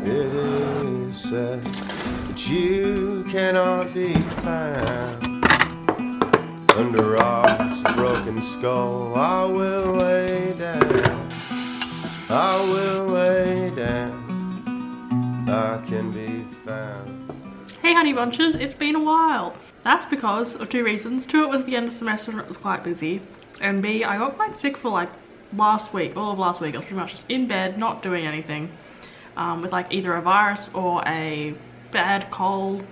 It is said that you cannot be found under rocks, a broken skull. I will lay down, I will lay down, I can be found. Hey Honeybunches, it's been a while. That's because of two reasons. Two, it was the end of semester and it was quite busy. And B, I got quite sick for like last week, all of last week. I was pretty much just in bed, not doing anything. With like either a virus or a bad cold,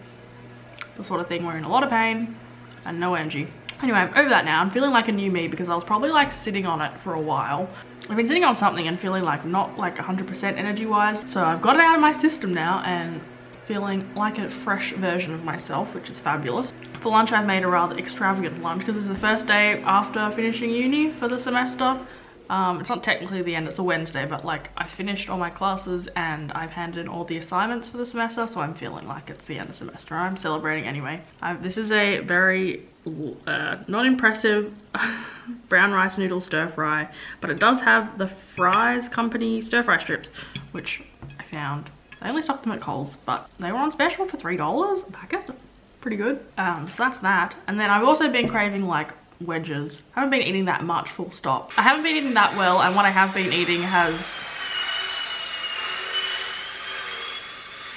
the sort of thing where you're in a lot of pain and no energy. Anyway, I'm over that now. I'm feeling like a new me because I was probably like sitting on it for a while. I've been sitting on something and feeling like not like 100% energy wise. So I've got it out of my system now and feeling like a fresh version of myself, which is fabulous. For lunch, I've made a rather extravagant lunch because this is the first day after finishing uni for the semester. It's not technically the end, it's a Wednesday, but like I finished all my classes and I've handed in all the assignments for the semester, so I'm feeling like it's the end of semester. I'm celebrating anyway. This is a very not impressive brown rice noodle stir fry, but it does have the Fries Company stir fry strips, which I found. I only stocked them at Coles, but they were on special for $3 a packet. Pretty good. So that's that. And then I've also been craving like wedges. I haven't been eating that much, full stop. I haven't been eating that well, and what I have been eating has,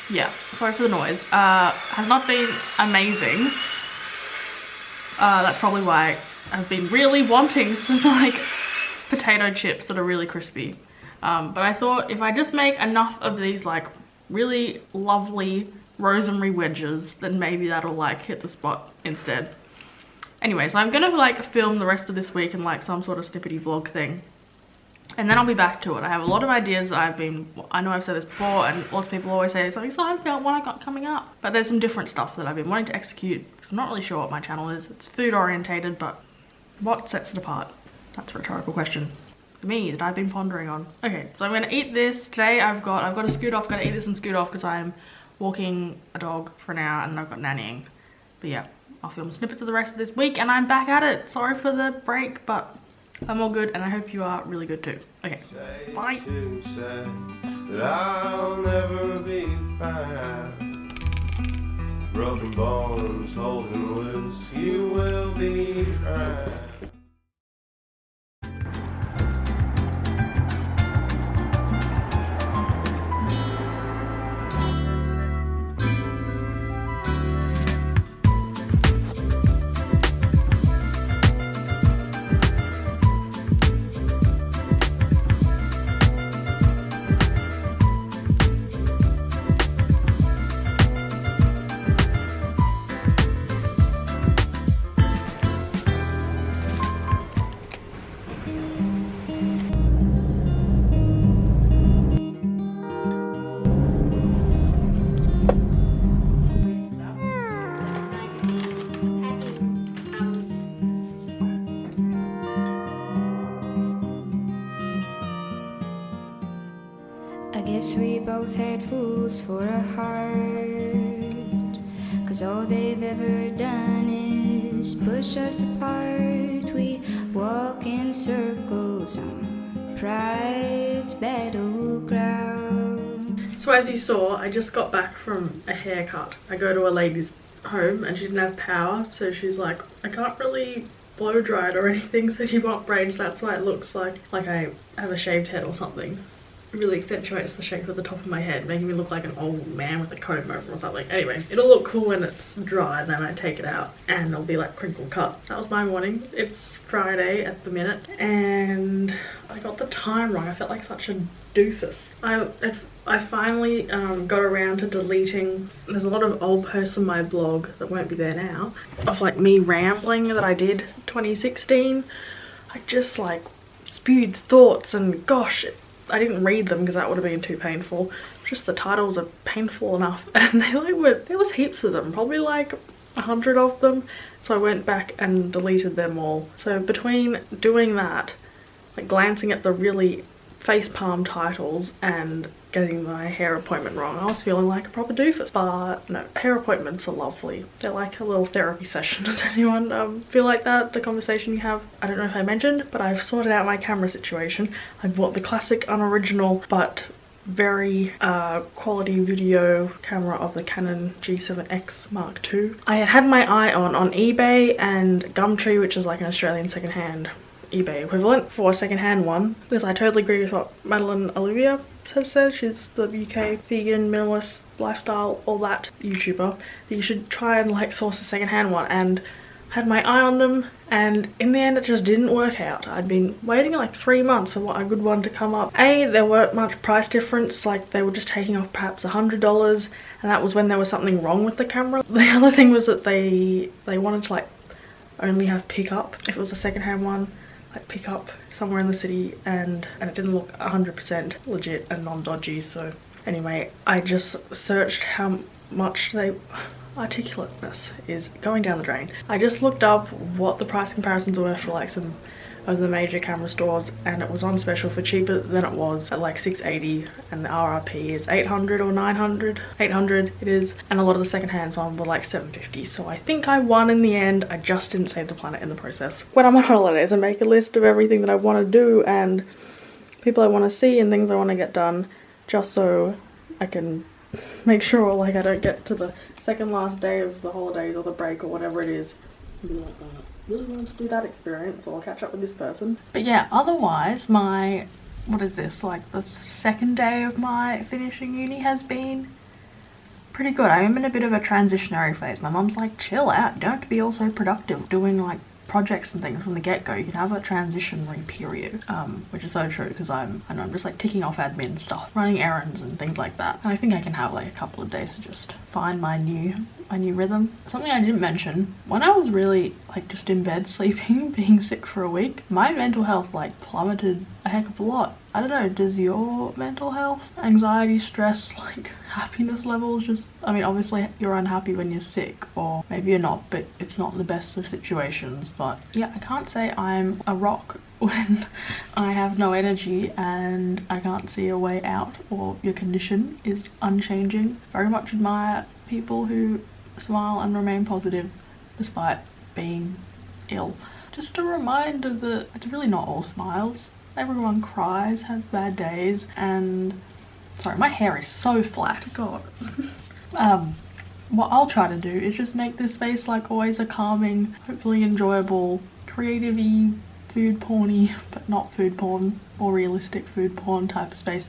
yeah, sorry for the noise, has not been amazing. That's probably why I've been really wanting some like potato chips that are really crispy. But I thought if I just make enough of these like really lovely rosemary wedges, then maybe that'll like hit the spot instead. Anyway, so I'm gonna like film the rest of this week in like some sort of snippety vlog thing. And then I'll be back to it. I have a lot of ideas that I know I've said this before and lots of people always say, so excited about what I got coming up. But there's some different stuff that I've been wanting to execute because I'm not really sure what my channel is. It's food orientated, but what sets it apart? That's a rhetorical question for me that I've been pondering on. Okay, so I'm gonna eat this. Today I've got to scoot off, gotta eat this and scoot off because I'm walking a dog for now and I've got nannying. But yeah. I'll film snippets of the rest of this week and I'm back at it. Sorry for the break, but I'm all good and I hope you are really good too. Okay, bye. That I'll never be found. Broken bones holding loose, you will be crying. I guess we both had fools for a heart, 'cause all they've ever done is push us apart. We walk in circles on pride's battleground. So as you saw, I just got back from a haircut. I go to a lady's home and she didn't have power, so she's like, I can't really blow dry it or anything, so do you want braids? That's why it looks like I have a shaved head or something. It really accentuates the shape of the top of my head, making me look like an old man with a comb over or something. Anyway, it'll look cool when it's dry and then I take it out and it'll be like crinkle cut. That was my morning. It's Friday at the minute and I got the time wrong. I felt like such a doofus. I finally got around to deleting, there's a lot of old posts on my blog that won't be there now, of like me rambling that I did 2016. I just like spewed thoughts and gosh, I didn't read them because that would have been too painful. Just the titles are painful enough and they like were, there was heaps of them, probably like 100 of them. So I went back and deleted them all. So between doing that, like glancing at the really facepalm titles and getting my hair appointment wrong, I was feeling like a proper doofus. But no, hair appointments are lovely. They're like a little therapy session. Does anyone feel like that? The conversation you have? I don't know if I mentioned, but I've sorted out my camera situation. I bought the classic unoriginal but very quality video camera of the Canon G7X Mark II. I had my eye on eBay and Gumtree, which is like an Australian secondhand eBay equivalent for a secondhand one, because I totally agree with what Madeline Olivia has said. She's the UK vegan minimalist lifestyle, all that YouTuber. You should try and like source a secondhand one, and had my eye on them, and in the end it just didn't work out. I'd been waiting like 3 months for a good one to come up. There weren't much price difference, like they were just taking off perhaps $100, and that was when there was something wrong with the camera. The other thing was that they wanted to like only have pickup if it was a secondhand one, like pick up somewhere in the city, and it didn't look 100% legit and non-dodgy. So anyway, I just searched how much articulateness is going down the drain. I just looked up what the price comparisons were for like some of the major camera stores, and it was on special for cheaper than it was at like $680, and the RRP is $800 or $900. $800 it is, and a lot of the second hands on were like $750. So I think I won in the end. I just didn't save the planet in the process. When I'm on holidays, I make a list of everything that I want to do and people I want to see and things I want to get done, just so I can make sure like I don't get to the second last day of the holidays or the break or whatever it is and be like, oh, I really wanted to do that experience, so I'll catch up with this person. But yeah, otherwise my, what is this, like the second day of my finishing uni has been pretty good. I am in a bit of a transitionary phase. My mum's like, chill out, you don't have to be all so productive doing like projects and things from the get-go. You can have a transitionary period, which is so true, because I'm just like ticking off admin stuff, running errands and things like that, and I think I can have like a couple of days to just find my new rhythm. Something I didn't mention, when I was really like just in bed sleeping, being sick for a week, my mental health like plummeted a heck of a lot. I don't know, does your mental health, anxiety, stress, like happiness levels just, I mean obviously you're unhappy when you're sick, or maybe you're not, but it's not the best of situations. But yeah, I can't say I'm a rock when I have no energy and I can't see a way out, or your condition is unchanging. Very much admire people who smile and remain positive despite being ill. Just a reminder that it's really not all smiles. Everyone cries, has bad days, and sorry, my hair is so flat, god. What I'll try to do is just make this space like always a calming, hopefully enjoyable, creative-y, food porny, but not food porn or realistic food porn type of space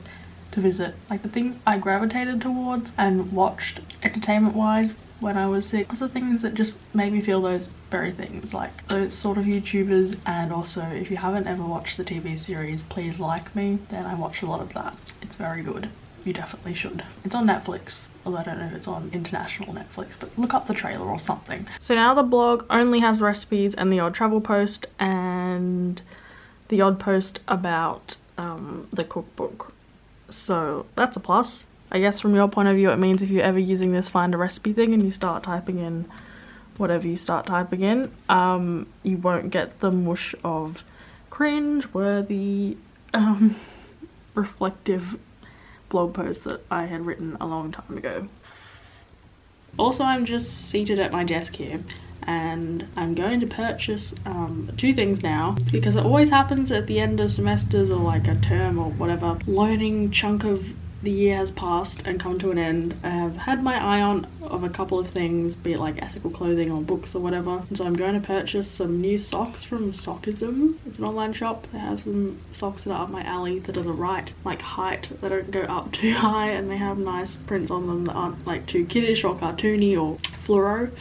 to visit. Like the things I gravitated towards and watched entertainment wise when I was sick was the things that just made me feel those very things, like those sort of YouTubers. And also, if you haven't ever watched the TV series Please Like Me, then I watched a lot of that. It's very good. You definitely should. It's on Netflix, although I don't know if it's on international Netflix, but look up the trailer or something. So now the blog only has recipes and the odd travel post and the odd post about the cookbook. So that's a plus. I guess from your point of view, it means if you're ever using this find a recipe thing and you start typing in whatever you start typing in, you won't get the mush of cringe-worthy, reflective blog posts that I had written a long time ago. Also, I'm just seated at my desk here and I'm going to purchase 2 things now, because it always happens at the end of semesters or like a term or whatever. Learning chunk of the year has passed and come to an end. I have had my eye on of a couple of things, be it like ethical clothing or books or whatever, and so I'm going to purchase some new socks from Sockism. It's an online shop. They have some socks that are up my alley that are the right like height, they don't go up too high, and they have nice prints on them that aren't like too kiddish or cartoony or fluoro.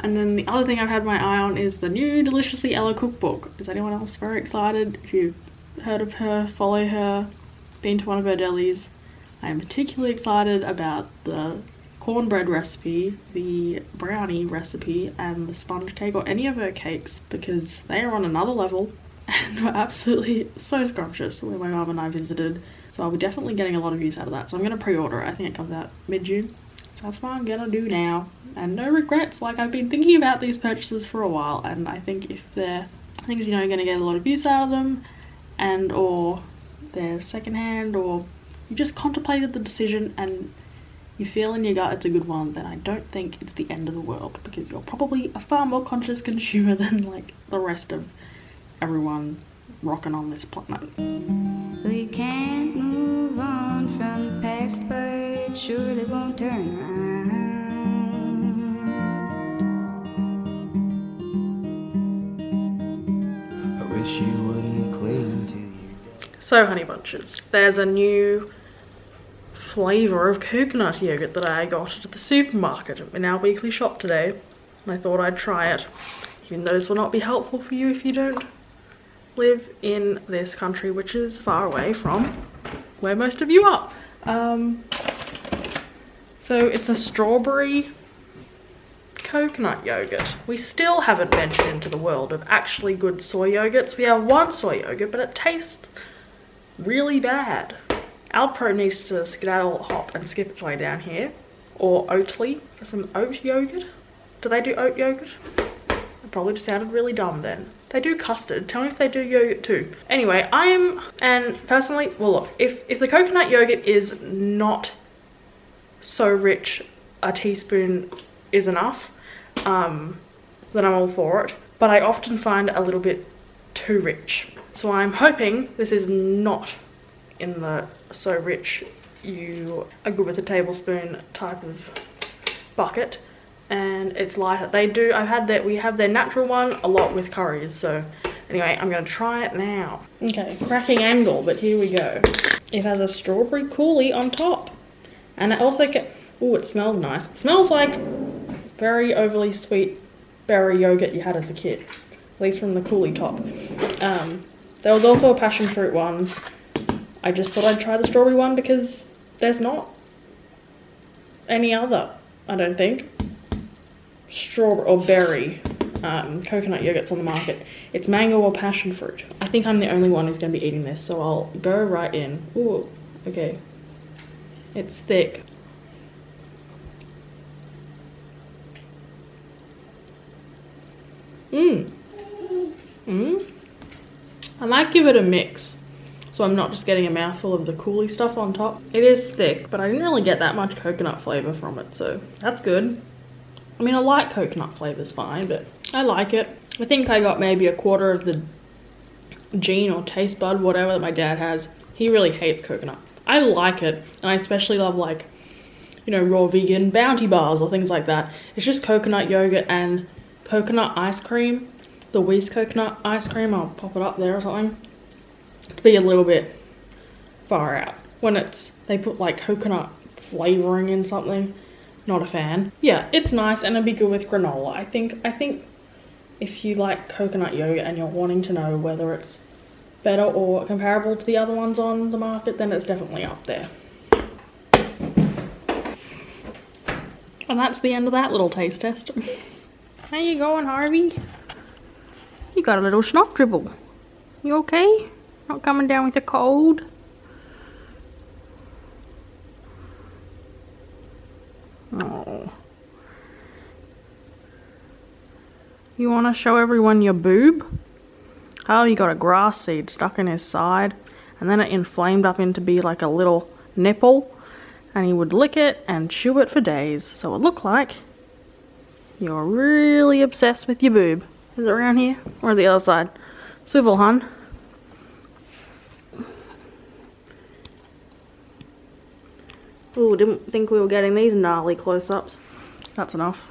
And then the other thing I've had my eye on is the new Deliciously Ella cookbook. Is anyone else very excited? If you've heard of her, follow her, been to one of her delis, I am particularly excited about the cornbread recipe, the brownie recipe, and the sponge cake, or any of her cakes, because they are on another level and were absolutely so scrumptious when my mum and I visited. So I'll be definitely getting a lot of use out of that. So I'm going to pre-order it. I think it comes out mid-June. So that's what I'm going to do now. And no regrets. Like, I've been thinking about these purchases for a while, and I think if they're things, you know, going to get a lot of use out of them, and or they're secondhand, or you just contemplated the decision and you feel in your gut it's a good one, then I don't think it's the end of the world, because you're probably a far more conscious consumer than like the rest of everyone rocking on this planet. We can't move move on from the past, but surely won't turn around. I wish you wouldn't cling to you. So Honeybunches, there's a new flavour of coconut yogurt that I got at the supermarket in our weekly shop today, and I thought I'd try it, even though this will not be helpful for you if you don't live in this country, which is far away from where most of you are. So it's a strawberry coconut yogurt. We still haven't ventured into the world of actually good soy yogurts. We have one soy yogurt, but it tastes really bad. Alpro needs to skedaddle, hop and skip its way down here, or Oatly for some oat yogurt. Do they do oat yogurt? It probably just sounded really dumb then. They do custard. Tell me if they do yogurt too. Anyway, and personally, well look, if the coconut yogurt is not so rich, a teaspoon is enough, then I'm all for it. But I often find it a little bit too rich. So I'm hoping this is not in the so rich you are good with a tablespoon type of bucket, and it's lighter. We have their natural one a lot with curries. So anyway, I'm gonna try it now. Okay, cracking angle, but here we go. It has a strawberry coulis on top, and it also oh, it smells nice. It smells like very overly sweet berry yogurt you had as a kid, at least from the coulis top. There was also a passion fruit one. I just thought I'd try the strawberry one because there's not any other, I don't think, strawberry or berry coconut yogurts on the market. It's mango or passion fruit. I think I'm the only one who's going to be eating this, so I'll go right in. Ooh, okay. It's thick. I might give it a mix, so I'm not just getting a mouthful of the coulis stuff on top. It is thick, but I didn't really get that much coconut flavour from it, so that's good. I mean, I like coconut flavours fine, but I like it. I think I got maybe a quarter of the gene or taste bud, whatever, that my dad has. He really hates coconut. I like it, and I especially love, like, you know, raw vegan Bounty bars or things like that. It's just coconut yogurt and coconut ice cream. The Whiz coconut ice cream, I'll pop it up there or something, to be a little bit far out. When they put like coconut flavouring in something, not a fan. Yeah, it's nice and it'd be good with granola. I think if you like coconut yogurt and you're wanting to know whether it's better or comparable to the other ones on the market, then it's definitely up there. And that's the end of that little taste test. How you going, Harvey? You got a little snot dribble. You okay? Not coming down with a cold? Oh. You want to show everyone your boob? Oh, you got a grass seed stuck in his side, and then it inflamed up into be like a little nipple, and he would lick it and chew it for days. So it looked like you're really obsessed with your boob. Is it around here? Or the other side? Swivel, hun. Ooh, didn't think we were getting these gnarly close-ups. That's enough.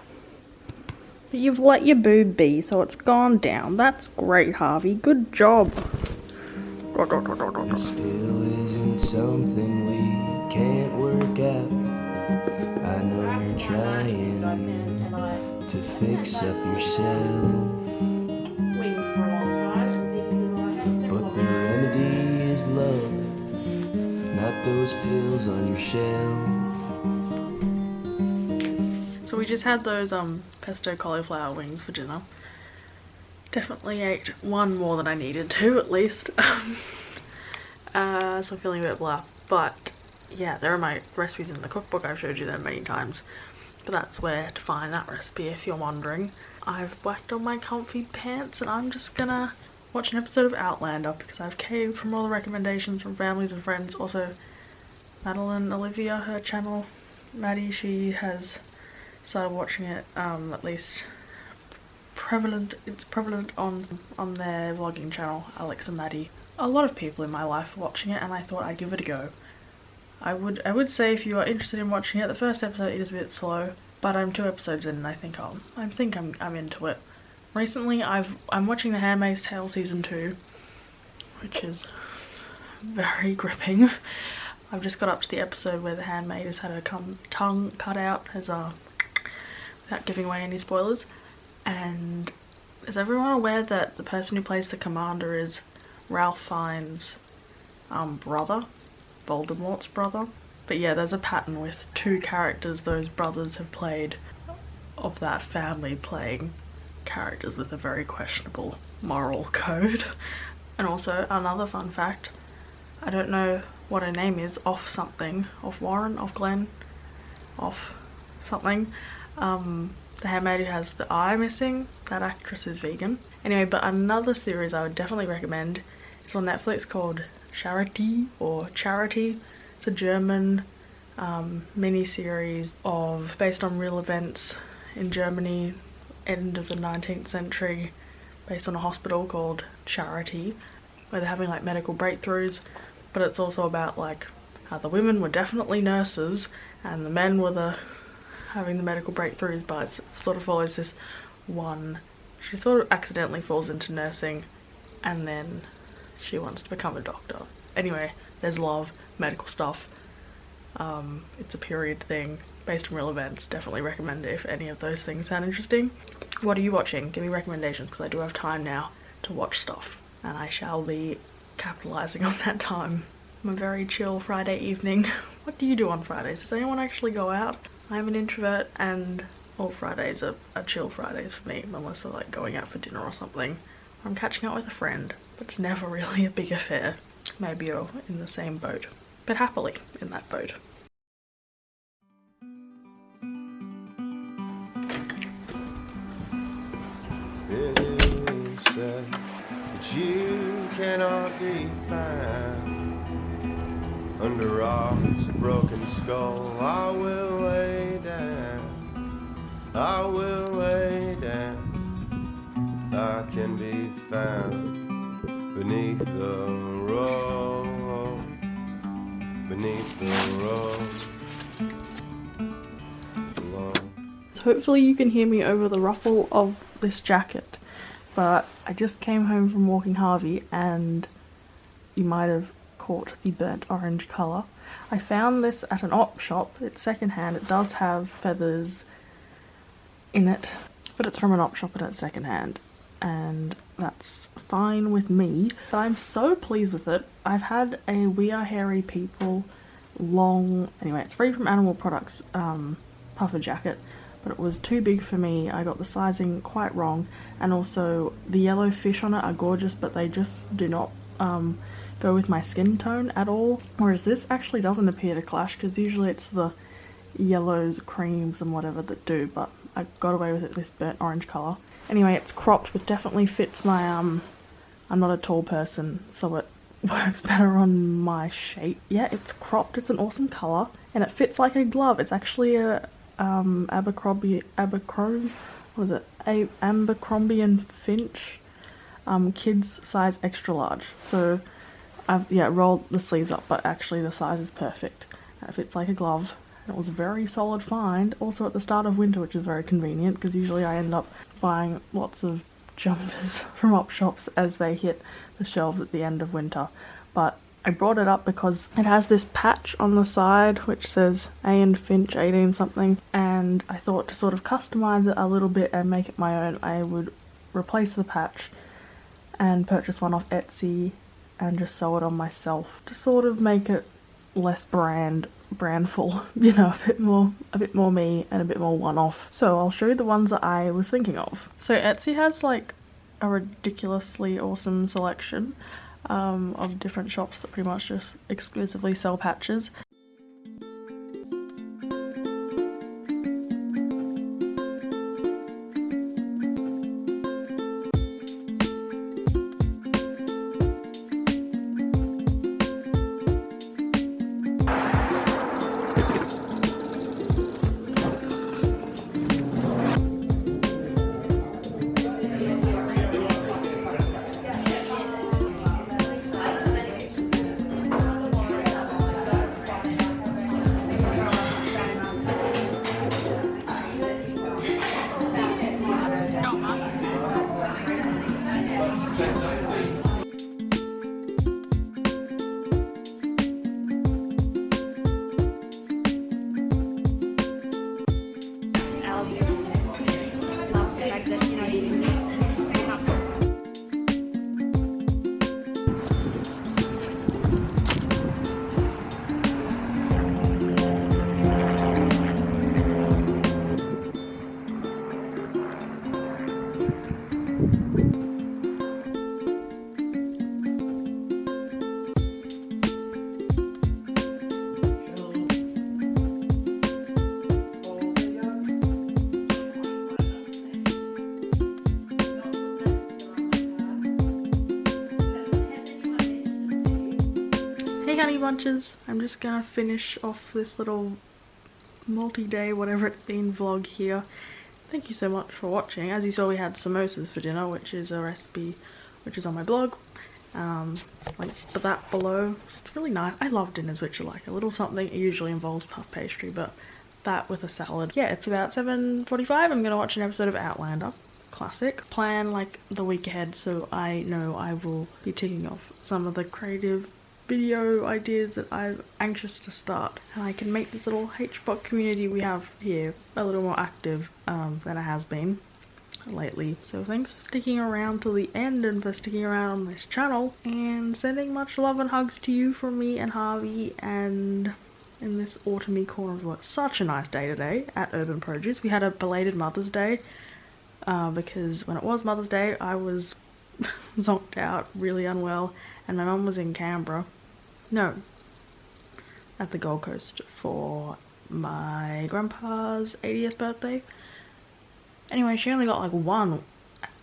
But you've let your boob be, so it's gone down. That's great, Harvey. Good job. It still isn't something we can't work out. I know you're trying to fix up yourself, but the remedy is love, not those pills on your shelf. So we just had those pesto cauliflower wings for dinner. Definitely ate one more than I needed to, at least. So I'm feeling a bit blah. But yeah, there are my recipes in the cookbook. I've showed you them many times. But that's where to find that recipe if you're wondering. I've whacked on my comfy pants and I'm just gonna watch an episode of Outlander because I've caved from all the recommendations from families and friends. Also, Madeline Olivia, her channel, Maddie, she has started watching it, at least it's prevalent on their vlogging channel, Alex and Maddie. A lot of people in my life are watching it and I thought I'd give it a go. I would say if you are interested in watching it, the first episode is a bit slow, but I'm 2 episodes in and I think I'm into it. Recently I'm watching The Handmaid's Tale season 2, which is very gripping. I've just got up to the episode where the handmaid has had her tongue cut out without giving away any spoilers. And is everyone aware that the person who plays the commander is Ralph Fiennes' brother? Voldemort's brother. But yeah, there's a pattern with 2 characters those brothers have played of that family playing characters with a very questionable moral code. And also, another fun fact, I don't know what her name is, off something, off Warren, off Glenn, off something. The handmaid who has the eye missing, that actress is vegan. Anyway, but another series I would definitely recommend is on Netflix called Charity or Charity. It's a German mini-series based on real events in Germany, end of the 19th century, based on a hospital called Charity, where they're having like medical breakthroughs, but it's also about like how the women were definitely nurses and the men were having the medical breakthroughs, but it sort of follows this one. She sort of accidentally falls into nursing and then she wants to become a doctor. Anyway, there's love, medical stuff. It's a period thing based on real events. Definitely recommend it if any of those things sound interesting. What are you watching? Give me recommendations because I do have time now to watch stuff and I shall be capitalizing on that time. I'm a very chill Friday evening. What do you do on Fridays? Does anyone actually go out? I'm an introvert and all Fridays are chill Fridays for me, unless we're like going out for dinner or something. I'm catching up with a friend, but it's never really a big affair. Maybe you're in the same boat, but happily in that boat. It is said that you cannot be found under rocks, a broken skull. I will lay down, I will lay down. I can be found beneath the road, beneath the road. So hopefully you can hear me over the ruffle of this jacket, but I just came home from walking Harvey and you might have caught the burnt orange colour. I found this at an op shop. It's secondhand. It does have feathers in it, but it's from an op shop and it's secondhand, and that's fine with me. But I'm so pleased with it. I've had a We Are Hairy People anyway, it's free from Animal Products puffer jacket, but it was too big for me. I got the sizing quite wrong, and also the yellow fish on it are gorgeous, but they just do not go with my skin tone at all, whereas this actually doesn't appear to clash because usually it's the yellows, creams and whatever that do, but I got away with it this burnt orange colour. Anyway, it's cropped, which definitely fits my I'm not a tall person, so it works better on my shape. Yeah, it's cropped, it's an awesome colour, and it fits like a glove. It's actually a Abercrombie and Finch kids size extra large. So I've rolled the sleeves up, but actually the size is perfect. It fits like a glove. It was a very solid find, also at the start of winter, which is very convenient because usually I end up buying lots of jumpers from op shops as they hit the shelves at the end of winter. But I brought it up because it has this patch on the side which says A and Finch 18 something, and I thought to sort of customize it a little bit and make it my own, I would replace the patch and purchase one off Etsy and just sew it on myself to sort of make it less brandful, you know, a bit more me and a bit more one-off. So I'll show you the ones that I was thinking of. So Etsy has like a ridiculously awesome selection of different shops that pretty much just exclusively sell patches. honey bunches, I'm just gonna finish off this little multi-day, whatever it's been, vlog here. Thank you so much for watching. As you saw, we had samosas for dinner, which is a recipe which is on my blog. Link for that below. It's really nice. I love dinners which are like a little something. It usually involves puff pastry, but that with a salad. Yeah, it's about 7:45. I'm gonna watch an episode of Outlander. Classic. Plan like the week ahead so I know I will be ticking off some of the creative video ideas that I'm anxious to start, and I can make this little HBOC community we have here a little more active than it has been lately. So thanks for sticking around till the end and for sticking around on this channel, and sending much love and hugs to you from me and Harvey. And in this autumny corner of what, such a nice day today at Urban Produce. We had a belated Mother's Day because when it was Mother's Day I was zonked out, really unwell, and my mum was in Canberra. No, at the Gold Coast for my grandpa's 80th birthday. Anyway, she only got like one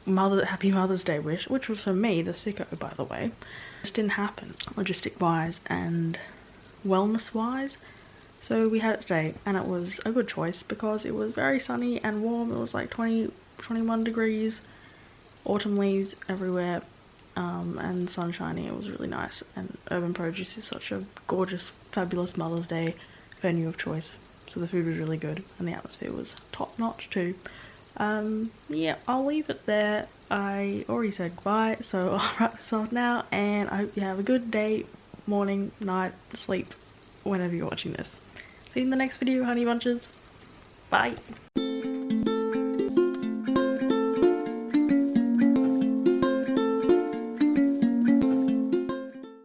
Happy Mother's Day wish, which was for me, the sicko, by the way. This didn't happen, logistic wise and wellness wise. So we had it today, and it was a good choice because it was very sunny and warm. It was like 21 degrees, autumn leaves everywhere, and sunshiny. It was really nice, and Urban Produce is such a gorgeous, fabulous Mother's Day venue of choice. So the food was really good and the atmosphere was top notch too. Yeah, I'll leave it there. I already said goodbye, so I'll wrap this off now, and I hope you have a good day, morning, night, sleep, whenever you're watching this. See you in the next video, honey bunches. Bye.